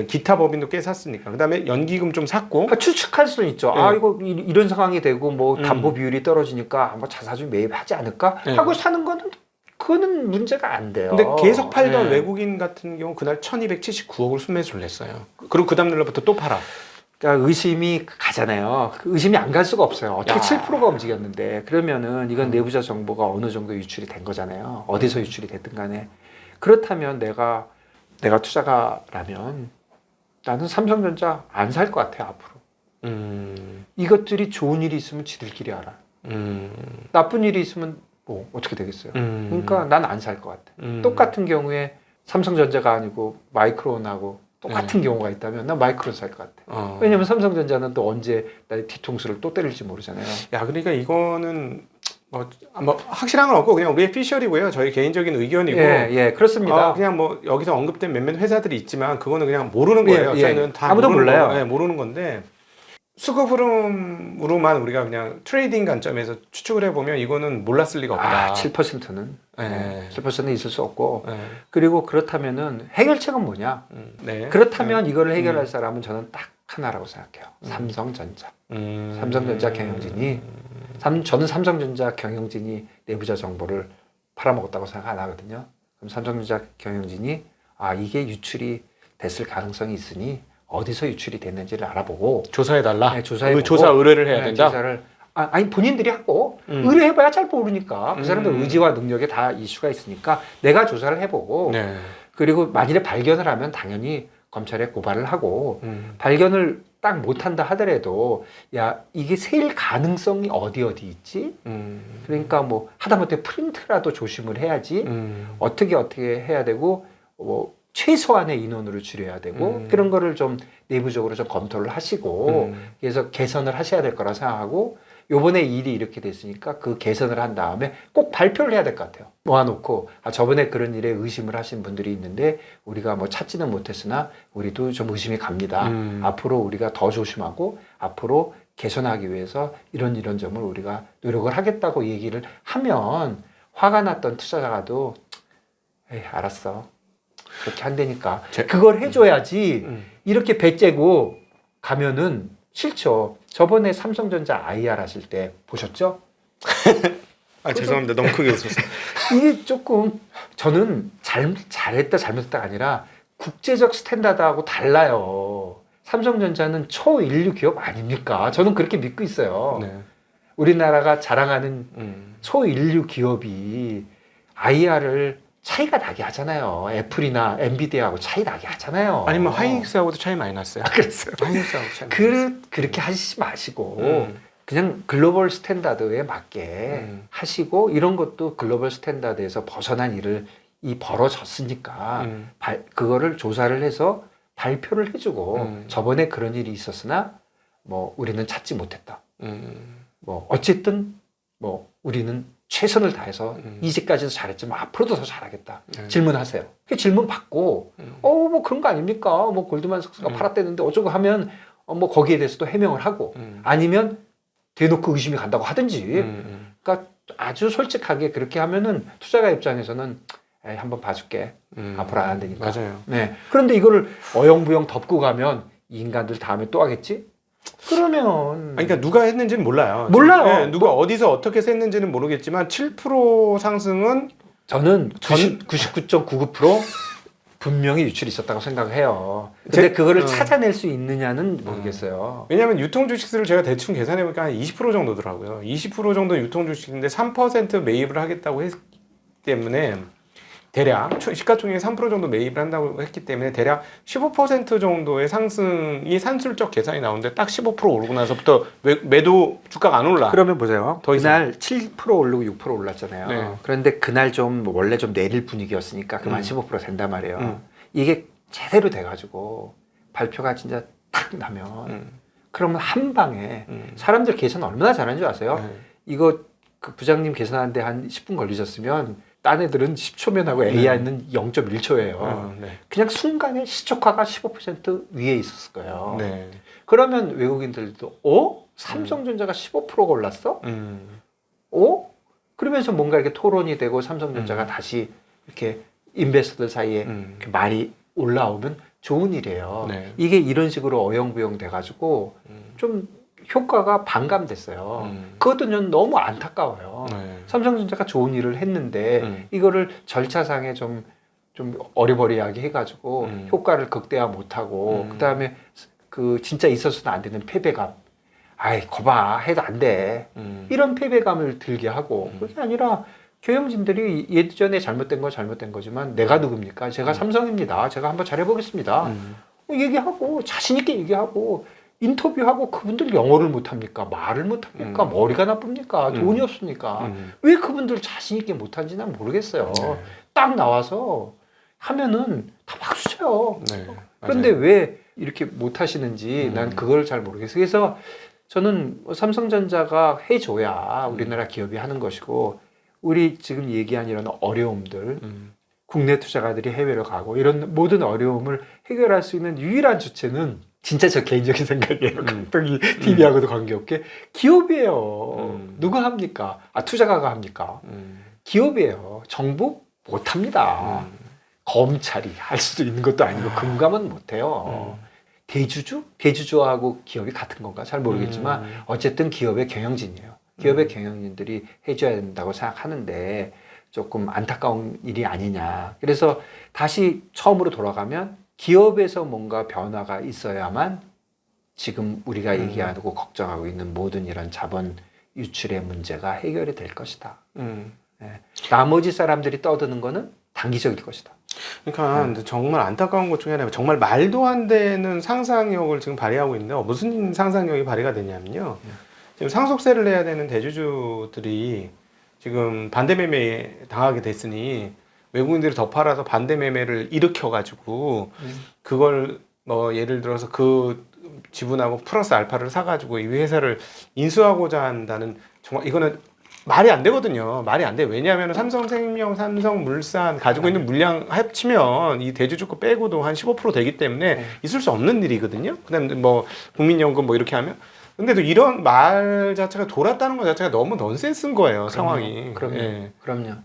기타 법인도 꽤 샀으니까. 그다음에 연기금 좀 샀고. 추측할 수는 있죠. 네. 아 이거 이런 상황이 되고 뭐 담보 비율이 떨어지니까 아마 자사주 매입하지 않을까 하고 사는 거는 그거는 문제가 안 돼요. 근데 계속 팔던 네. 외국인 같은 경우 그날 1279억을 순매수를 했어요. 그리고 그 다음 날부터 또 팔아. 그러니까 의심이 가잖아요. 그 의심이 안 갈 수가 없어요. 어떻게 야. 7%가 움직였는데 그러면은 이건 내부자 정보가 어느 정도 유출이 된 거잖아요. 어디서 유출이 됐든 간에. 그렇다면 내가 투자가라면 나는 삼성전자 안 살 것 같아 앞으로. 이것들이 좋은 일이 있으면 지들끼리 알아. 나쁜 일이 있으면 뭐 어떻게 되겠어요. 그러니까 난 안 살 것 같아. 똑같은 경우에 삼성전자가 아니고 마이크론하고 똑같은 경우가 있다면 난 마이크론 살 것 같아. 왜냐면 삼성전자는 또 언제 나의 뒤통수를 또 때릴지 모르잖아요. 야, 그러니까 이거는 뭐 확실한 건 없고 그냥 우리의 피셜이고요. 저희 개인적인 의견이고. 예, 그렇습니다. 그냥 뭐 여기서 언급된 몇몇 회사들이 있지만 그거는 그냥 모르는 거예요. 예. 저희는 다 아무도 몰라요. 네, 모르는 건데 수급 흐름으로만 우리가 그냥 트레이딩 관점에서 추측을 해보면 이거는 몰랐을 리가 없다. 7%는 네. 7%는 있을 수 없고 네. 그리고 그렇다면은 해결책은 뭐냐? 네. 그렇다면 이거를 해결할 사람은 저는 딱 하나라고 생각해요. 삼성전자. 삼성전자 경영진이 저는 삼성전자 경영진이 내부자 정보를 팔아먹었다고 생각 안 하거든요. 그럼 삼성전자 경영진이 이게 유출이 됐을 가능성이 있으니 어디서 유출이 됐는지를 알아보고 조사해달라. 네, 조사해보고 조사 의뢰를 해야 된다. 조사를 아니 본인들이 하고 의뢰해봐야 잘 모르니까 그 사람들 의지와 능력에 다 이슈가 있으니까 내가 조사를 해보고 네. 그리고 만일에 발견을 하면 당연히 검찰에 고발을 하고 발견을 딱 못한다 하더라도 야 이게 세일 가능성이 어디 있지? 그러니까 뭐 하다못해 프린트라도 조심을 해야지 어떻게 해야 되고 뭐 최소한의 인원으로 줄여야 되고 그런 거를 좀 내부적으로 좀 검토를 하시고 그래서 개선을 하셔야 될 거라 생각하고 요번에 일이 이렇게 됐으니까 그 개선을 한 다음에 꼭 발표를 해야 될 것 같아요. 모아놓고 저번에 그런 일에 의심을 하신 분들이 있는데 우리가 뭐 찾지는 못했으나 우리도 좀 의심이 갑니다. 앞으로 우리가 더 조심하고 앞으로 개선하기 위해서 이런 점을 우리가 노력을 하겠다고 얘기를 하면 화가 났던 투자자가도 에이 알았어. 그렇게 한다니까 그걸 해줘야지 이렇게 배째고 가면은 싫죠. 저번에 삼성전자 IR 하실 때 보셨죠? 죄송합니다. 너무 크게 웃었어요. 이게 조금 저는 잘했다 잘못했다가 아니라 국제적 스탠다드하고 달라요. 삼성전자는 초인류 기업 아닙니까? 저는 그렇게 믿고 있어요. 네. 우리나라가 자랑하는 초인류 기업이 IR을 차이가 나게 하잖아요. 애플이나 엔비디아하고 차이 나게 하잖아요. 아니면 하이닉스하고도 차이 많이 났어요. 그랬어요. 하이닉스하고 차이 많이 났어요. 그렇게 하시지 마시고 음. 그냥 글로벌 스탠다드에 맞게 하시고 이런 것도 글로벌 스탠다드에서 벗어난 일을 벌어졌으니까 그거를 조사를 해서 발표를 해주고 저번에 그런 일이 있었으나 뭐 우리는 찾지 못했다. 뭐 어쨌든 뭐 우리는 최선을 다해서 이제까지도 잘했지만 앞으로도 더 잘하겠다. 질문하세요. 그 질문 받고 뭐 그런 거 아닙니까? 뭐 골드만삭스가 팔았대는데 어쩌고 하면 뭐 거기에 대해서도 해명을 하고 아니면 대놓고 의심이 간다고 하든지. 그러니까 아주 솔직하게 그렇게 하면은 투자가 입장에서는 에이, 한번 봐줄게. 앞으로 안 되니까. 맞아요. 네. 그런데 이거를 어영부영 덮고 가면 이 인간들 다음에 또 하겠지? 그러면 아니, 그러니까 누가 했는지는 몰라요. 몰라요. 네, 누가 어디서 어떻게 셌는지는 모르겠지만 7% 상승은 저는 99.99% 분명히 유출이 있었다고 생각해요. 근데 그거를 찾아낼 수 있느냐는 모르겠어요. 왜냐하면 유통 주식수를 제가 대충 계산해 보니까 한 20% 정도더라고요. 20% 정도 유통 주식인데 3% 매입을 하겠다고 했기 때문에 대략 시가총액 3% 정도 매입을 한다고 했기 때문에 대략 15% 정도의 상승이 산술적 계산이 나오는데 딱 15% 오르고 나서부터 매도 주가가 안 올라. 그러면 보세요. 더 이상. 그날 7% 오르고 6% 올랐잖아요. 네. 그런데 그날 좀 원래 좀 내릴 분위기였으니까 그만 15% 된단 말이에요. 이게 제대로 돼가지고 발표가 진짜 탁 나면 그러면 한 방에 사람들 계산 얼마나 잘하는 줄 아세요? 이거 그 부장님 계산하는데 한 10분 걸리셨으면 딴 애들은 10초면 하고 AI는 0.1초예요. 네. 그냥 순간에 시초가가 15% 위에 있었을 거예요. 네. 그러면 외국인들도 삼성전자가 15%가 올랐어? 그러면서 뭔가 이렇게 토론이 되고 삼성전자가 다시 이렇게 인베스터들 사이에 이렇게 말이 올라오면 좋은 일이에요. 네. 이게 이런 식으로 어영부영 돼가지고 좀 효과가 반감됐어요. 그것도 저는 너무 안타까워요. 네. 삼성전자가 좋은 일을 했는데 이거를 절차상에 좀 어리버리하게 해가지고 효과를 극대화 못하고 그 다음에 그 진짜 있어서는 안 되는 패배감. 아이 거봐 해도 안 돼. 이런 패배감을 들게 하고 그게 아니라 경영진들이 예전에 잘못된 건 잘못된 거지만 내가 누굽니까? 제가 삼성입니다. 제가 한번 잘해보겠습니다. 얘기하고 자신 있게 얘기하고 인터뷰하고 그분들 영어를 못합니까? 말을 못합니까? 머리가 나쁩니까? 돈이 없습니까? 왜 그분들 자신 있게 못한지 난 모르겠어요. 딱 나와서 하면은 다 박수 쳐요. 네. 그런데 왜 이렇게 못하시는지 난 그걸 잘 모르겠어요. 그래서 저는 삼성전자가 해줘야 우리나라 기업이 하는 것이고 우리 지금 얘기한 이런 어려움들 국내 투자가들이 해외로 가고 이런 모든 어려움을 해결할 수 있는 유일한 주체는 진짜 저 개인적인 생각이에요. 각동이 TV하고도 관계없게 기업이에요. 누가 합니까? 투자가가 합니까? 기업이에요. 정부 못합니다. 검찰이 할 수도 있는 것도 아니고 금감은 못해요. 대주주하고 기업이 같은 건가 잘 모르겠지만 어쨌든 기업의 경영진이에요. 기업의 경영진들이 해줘야 된다고 생각하는데 조금 안타까운 일이 아니냐. 그래서 다시 처음으로 돌아가면 기업에서 뭔가 변화가 있어야만 지금 우리가 얘기하고 걱정하고 있는 모든 이런 자본 유출의 문제가 해결이 될 것이다. 네. 나머지 사람들이 떠드는 거는 단기적일 것이다. 그러니까 근데 정말 안타까운 것 중에 하나가 정말 말도 안 되는 상상력을 지금 발휘하고 있는데 무슨 상상력이 발휘가 되냐면요. 지금 상속세를 내야 되는 대주주들이 지금 반대 매매 당하게 됐으니 외국인들이 더 팔아서 반대 매매를 일으켜가지고 그걸 뭐 예를 들어서 그 지분하고 플러스 알파를 사가지고 이 회사를 인수하고자 한다는 정말 이거는 말이 안 되거든요. 말이 안 돼. 왜냐하면 삼성생명, 삼성물산 가지고 있는 물량 합치면 이 대주주 거 빼고도 한 15% 되기 때문에 있을 수 없는 일이거든요. 그다음에 뭐 국민연금 뭐 이렇게 하면. 근데도 이런 말 자체가 돌았다는 것 자체가 너무 넌센스인 거예요. 상황이. 그럼요. 예.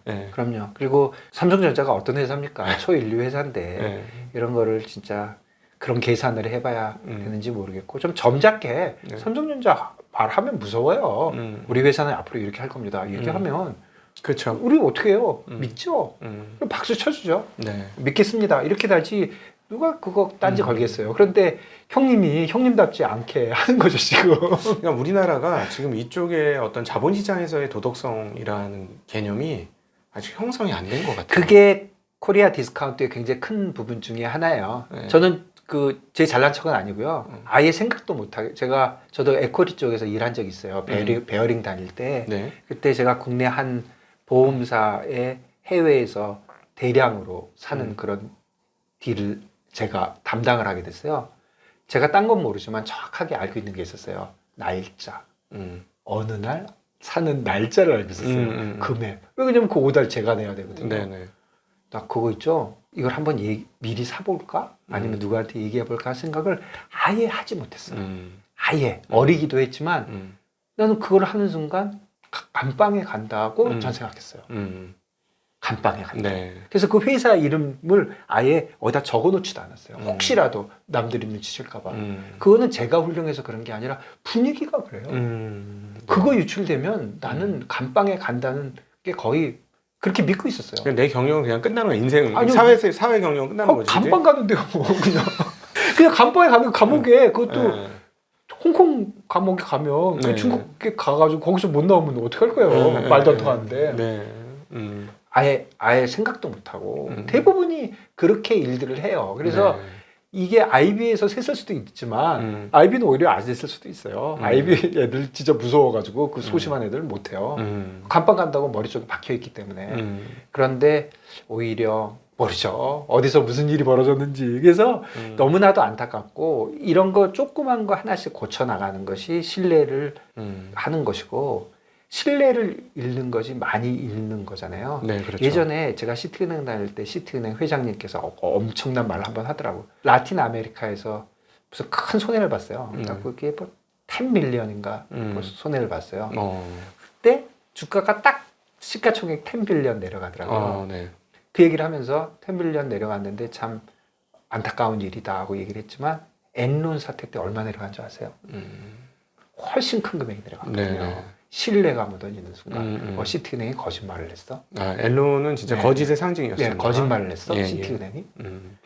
예. 그럼요. 그리고 삼성전자가 어떤 회사입니까? 초인류 회사인데 예. 이런 거를 진짜 그런 계산을 해봐야 되는지 모르겠고 좀 점잖게 삼성전자 말하면 무서워요. 우리 회사는 앞으로 이렇게 할 겁니다. 얘기하면 그렇죠. 우리 어떻게 해요? 믿죠? 그럼 박수 쳐주죠. 네. 믿겠습니다. 이렇게 달지 누가 그거 딴지 걸겠어요. 그런데 형님이 형님답지 않게 하는 거죠 지금. 그러니까 우리나라가 지금 이쪽에 어떤 자본시장에서의 도덕성이라는 개념이 아직 형성이 안 된 것 같아요. 그게 코리아 디스카운트의 굉장히 큰 부분 중에 하나예요. 네. 저는 제 잘난 척은 아니고요. 아예 생각도 못하게 저도 에코리 쪽에서 일한 적이 있어요. 베어링 다닐 때. 네. 그때 제가 국내 한 보험사의 해외에서 대량으로 사는 그런 딜을 제가 담당을 하게 됐어요. 제가 딴 건 모르지만 정확하게 알고 있는 게 있었어요. 날짜. 어느 날 사는 날짜를 알고 있었어요. 금액. 왜냐면 그 5달 제가 내야 되거든요. 네네. 나 그거 있죠? 이걸 한번 미리 사볼까? 아니면 누구한테 얘기해볼까 생각을 아예 하지 못했어요. 아예. 어리기도 했지만 나는 그걸 하는 순간 감방에 간다고 전 생각했어요. 감방에 간다. 네. 그래서 그 회사 이름을 아예 어디다 적어놓지도 않았어요. 혹시라도 남들이 눈치챌까봐. 그거는 제가 훌륭해서 그런 게 아니라 분위기가 그래요. 그거 유출되면 나는 감방에 간다는 게 거의 그렇게 믿고 있었어요. 내 경력은 그냥 끝나는 거야. 인생 아니요. 사회 경력은 끝나는 거지. 감방 가는데요, 뭐 그냥 감방에 가는 감옥에 그것도 네. 홍콩 감옥에 가면 네. 중국에 가가지고 거기서 못 나오면 어떡할 거예요. 네. 말도 안 통하는데. 네. 아예 생각도 못 하고 대부분이 그렇게 일들을 해요. 그래서 네. 이게 IB에서 셌을 수도 있지만 IB는 오히려 안 셌을 수도 있어요. IB 애들 진짜 무서워가지고 그 소심한 애들 못 해요. 감방 간다고 머릿속에 박혀 있기 때문에. 그런데 오히려 모르죠. 어디서 무슨 일이 벌어졌는지. 그래서 너무나도 안타깝고 이런 거 조그만 거 하나씩 고쳐 나가는 것이 신뢰를 하는 것이고 신뢰를 잃는 것이 많이 잃는 거잖아요. 네, 그렇죠. 예전에 제가 시티은행 다닐 때 시티은행 회장님께서 엄청난 말을 한번 하더라고요. 라틴 아메리카에서 무슨 큰 손해를 봤어요. 그러니까 그게 뭐 10밀리언인가 손해를 봤어요. 그때 주가가 딱 시가총액 10빌리언 내려가더라고요. 네. 그 얘기를 하면서 10빌리언 내려갔는데 참 안타까운 일이다 하고 얘기를 했지만 엔론 사태 때 얼마 내려간 줄 아세요? 훨씬 큰 금액이 내려갔거든요. 네. 신뢰가 묻어지는 순간 시티은행이 거짓말을 했어. 엔론은 진짜 네. 거짓의 상징이었어요. 네, 거짓말을 했어. 예, 시티은행이.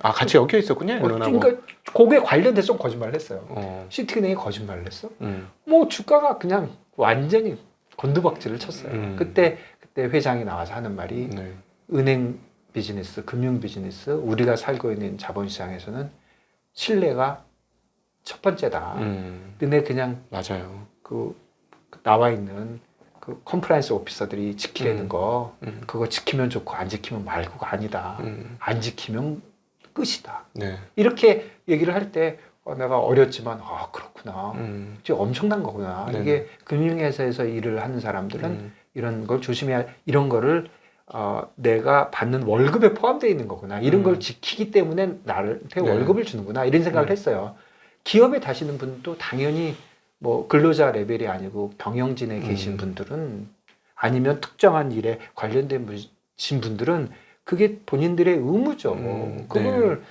같이 엮여 있었군요. 엔론하고. 그러니까 그거에 관련돼서 좀 거짓말을 했어요. 시티은행이 거짓말을 했어. 뭐 주가가 그냥 완전히 곤두박질을 쳤어요. 그때 회장이 나와서 하는 말이 네. 은행 비즈니스, 금융 비즈니스, 우리가 살고 있는 자본시장에서는 신뢰가 첫 번째다. 근데 그냥 맞아요. 나와 있는 그 컴플라이언스 오피서들이 지키려는 거 그거 지키면 좋고 안 지키면 말고가 아니다. 안 지키면 끝이다. 네. 이렇게 얘기를 할 때 내가 어렸지만 그렇구나. 진짜 엄청난 거구나. 네네. 이게 금융회사에서 일을 하는 사람들은 이런 걸 조심해야 이런 거를 내가 받는 월급에 포함되어 있는 거구나. 이런 걸 지키기 때문에 나한테 네. 월급을 주는구나. 이런 생각을 했어요. 기업에 다시는 분도 당연히 뭐 근로자 레벨이 아니고 경영진에 계신 분들은 아니면 특정한 일에 관련된 분들은 그게 본인들의 의무죠. 그걸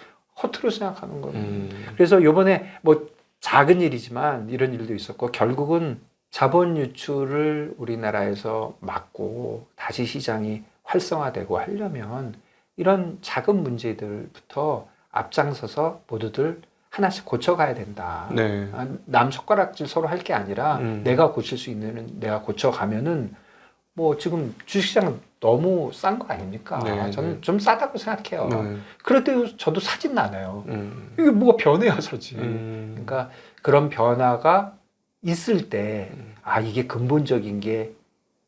허투루 생각하는 거예요. 그래서 요번에 뭐 작은 일이지만 이런 일도 있었고 결국은 자본 유출을 우리나라에서 막고 다시 시장이 활성화되고 하려면 이런 작은 문제들부터 앞장서서 모두들 하나씩 고쳐가야 된다. 네. 남 손가락질 서로 할 게 아니라 내가 고칠 수 있는 내가 고쳐가면은 뭐 지금 주식시장 너무 싼 거 아닙니까? 네, 저는 좀 싸다고 생각해요. 네. 그럴 때 저도 사진 않아요. 이게 뭐가 변해야 사지. 그러니까 그런 변화가 있을 때 이게 근본적인 게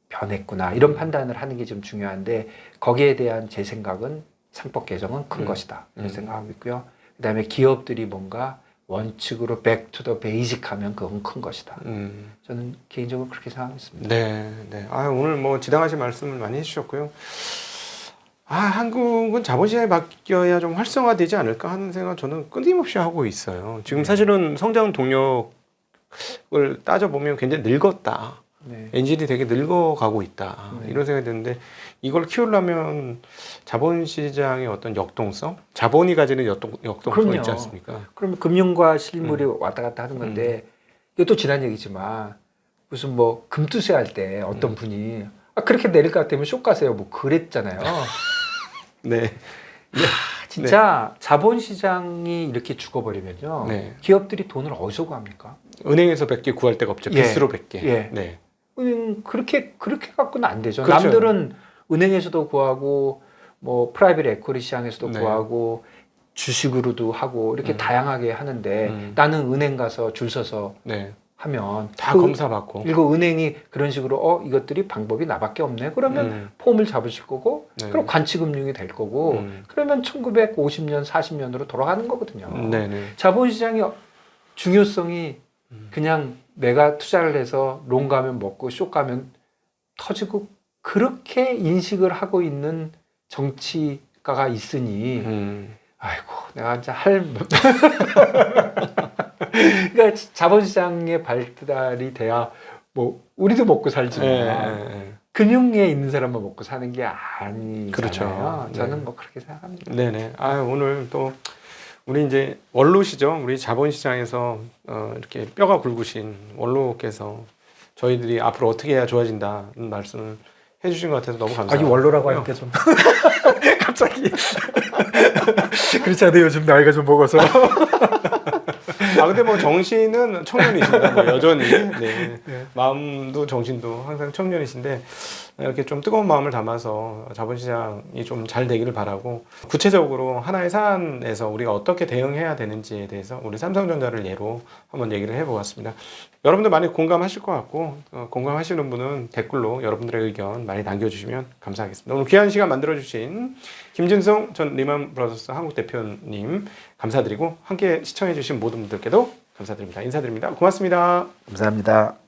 변했구나 이런 판단을 하는 게 좀 중요한데 거기에 대한 제 생각은 상법 개정은 큰 것이다 이런 생각하고 있고요. 그다음에 기업들이 뭔가 원칙으로 back to the basic 하면 그건 큰 것이다. 저는 개인적으로 그렇게 생각하고 있습니다. 네, 네. 오늘 뭐 지당하신 말씀을 많이 해주셨고요. 한국은 자본시장에 바뀌어야 좀 활성화되지 않을까 하는 생각 저는 끊임없이 하고 있어요. 지금 사실은 성장 동력을 따져보면 굉장히 늙었다. 네. 엔진이 되게 늙어가고 있다. 네. 이런 생각이 드는데 이걸 키우려면 자본시장의 어떤 역동성? 자본이 가지는 역동성이 그럼요. 있지 않습니까? 그러면 금융과 실물이 왔다 갔다 하는 건데 이것도 지난 얘기지만 무슨 뭐 금투세 할 때 어떤 분이 그렇게 내릴 것 같으면 쇼 가세요 뭐 그랬잖아요. 네. 진짜 자본시장이 이렇게 죽어버리면요. 네. 기업들이 돈을 어디서 구합니까? 은행에서 100개 구할 데가 없죠. 예. 빚으로 100개. 예. 네. 그렇게 갖고는 안 되죠. 그렇죠. 남들은 은행에서도 구하고 뭐 프라이빗 에쿼리 시장에서도 네. 구하고 주식으로도 하고 이렇게 다양하게 하는데 나는 은행 가서 줄 서서 네. 하면 다 그 검사받고. 그리고 은행이 그런 식으로 이것들이 방법이 나밖에 없네. 그러면 폼을 잡으실 거고 네. 그럼 관치금융이 될 거고 그러면 1950년, 40년으로 돌아가는 거거든요. 네네. 자본시장의 중요성이 그냥 내가 투자를 해서 롱 가면 먹고 쇼 가면 터지고 그렇게 인식을 하고 있는 정치가가 있으니 아이고 내가 이제 그러니까 자본시장의 발달이 돼야 뭐 우리도 먹고 살지만 네. 금융에 있는 사람만 먹고 사는 게 아니잖아요. 그렇죠. 저는 네. 뭐 그렇게 생각합니다. 네네. 오늘 또 우리 이제 원로시죠. 우리 자본시장에서 이렇게 뼈가 굵으신 원로께서 저희들이 앞으로 어떻게 해야 좋아진다는 말씀을 해주신 것 같아서 너무 감사합니다. 이 원로라고 하니까 좀 갑자기 그렇지 않아요. 요즘 나이가 좀 먹어서. 근데 뭐 정신은 청년이십니다. 뭐 여전히. 네. 마음도 정신도 항상 청년이신데 이렇게 좀 뜨거운 마음을 담아서 자본시장이 좀 잘 되기를 바라고 구체적으로 하나의 사안에서 우리가 어떻게 대응해야 되는지에 대해서 우리 삼성전자를 예로 한번 얘기를 해보았습니다. 여러분들 많이 공감하실 것 같고 공감하시는 분은 댓글로 여러분들의 의견 많이 남겨주시면 감사하겠습니다. 오늘 귀한 시간 만들어주신 김진성 전 리만 브라더스 한국 대표님 감사드리고 함께 시청해주신 모든 분들께도 감사드립니다. 인사드립니다. 고맙습니다. 감사합니다.